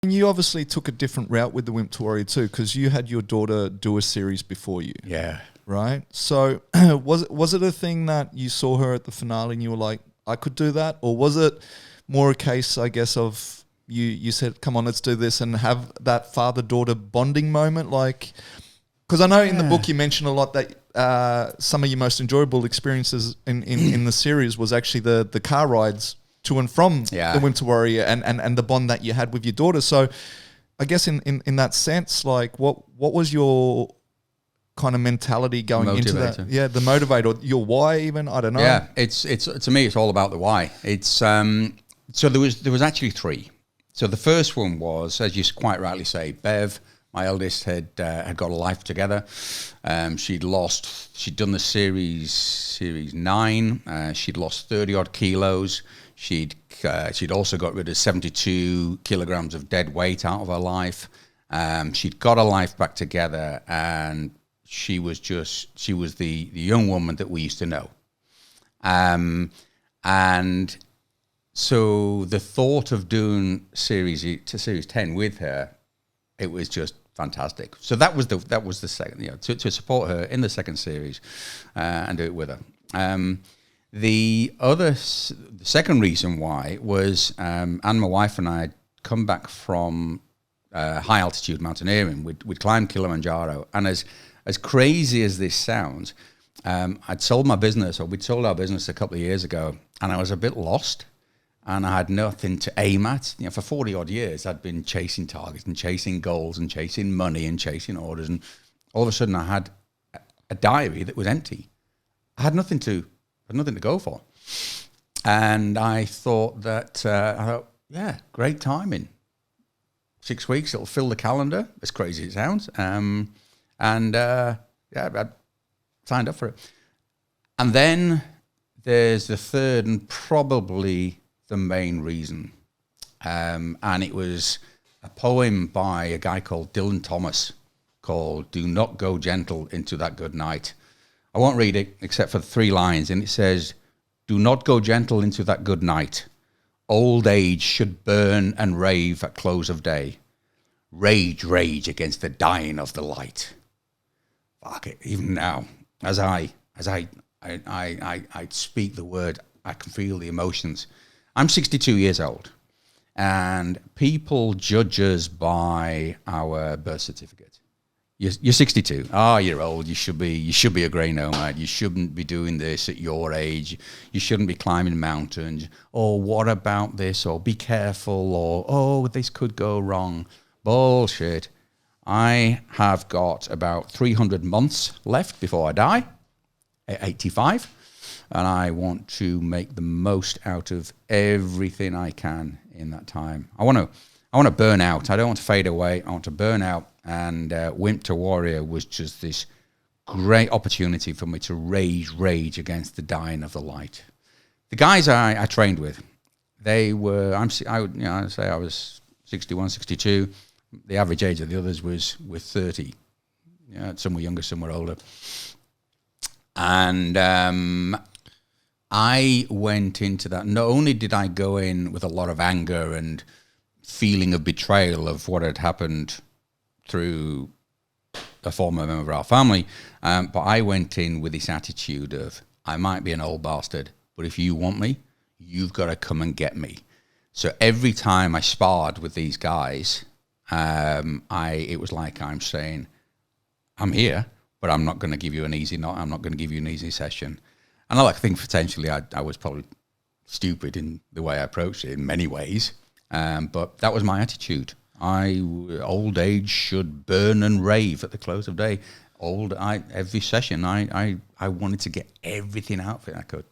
And you obviously took a different route with the Wimp to Warrior too, because you had your daughter do a series before you. Yeah. Right? So was it a thing that you saw her at the finale and you were like, I could do that? Or was it more a case, I guess, of you said, come on, let's do this and have that father-daughter bonding moment? Like, because I know in the book you mentioned a lot that some of your most enjoyable experiences in the series was actually the car rides to and from the Wimp to Warrior and the bond that you had with your daughter. So I guess in that sense, like what was your kind of mentality going into that? Yeah, the motivator, your why even? I don't know. Yeah, it's to me, it's all about the why. It's so there was actually three. So the first one was, as you quite rightly say, Bev, my eldest, had got a life together. She'd done the series 9. She'd lost 30 odd kilos. She'd also got rid of 72 kilograms of dead weight out of her life. She'd got her life back together, and she was the young woman that we used to know. And so the thought of doing series 10 with her, it was just fantastic. So that was the second, to support her in the second series and do it with her. The second reason why was, and my wife and I had come back from high altitude mountaineering. We'd climbed Kilimanjaro, and as crazy as this sounds, we'd sold our business a couple of years ago, and I was a bit lost, and I had nothing to aim at. For 40 odd years, I'd been chasing targets and chasing goals and chasing money and chasing orders, and all of a sudden I had a diary that was empty. I had nothing to go for. And I thought, yeah, great timing. 6 weeks, it'll fill the calendar, as crazy as it sounds. I signed up for it. And then there's the third and probably the main reason. And it was a poem by a guy called Dylan Thomas called "Do Not Go Gentle Into That Good Night." I won't read it except for the 3 lines, and it says, "Do not go gentle into that good night. Old age should burn and rave at close of day. Rage, rage against the dying of the light." Fuck it, even now, as I speak the word, I can feel the emotions. I'm 62 years old, and people judge us by our birth certificate. You're 62. You're old. You should be a grey nomad. You shouldn't be doing this at your age. You shouldn't be climbing mountains. Or what about this? Or be careful. Or this could go wrong. Bullshit. I have got about 300 months left before I die at 85, and I want to make the most out of everything I can in that time. I want to burn out. I don't want to fade away. I want to burn out. And Wimp to Warrior was just this great opportunity for me to rage against the dying of the light. The guys I trained with, they were, I'd say I was 61, 62. The average age of the others was 30. Some were younger, some were older. And I went into that. Not only did I go in with a lot of anger and feeling of betrayal of what had happened through a former member of our family, but I went in with this attitude of, I might be an old bastard, but if you want me, you've got to come and get me. So every time I sparred with these guys, it was like I'm saying, I'm here, but I'm not going to give you an easy I'm not going to give you an easy session. And I think potentially I was probably stupid in the way I approached it in many ways, but that was my attitude. Old age should burn and rave at the close of day. Every session, I wanted to get everything out of it I could.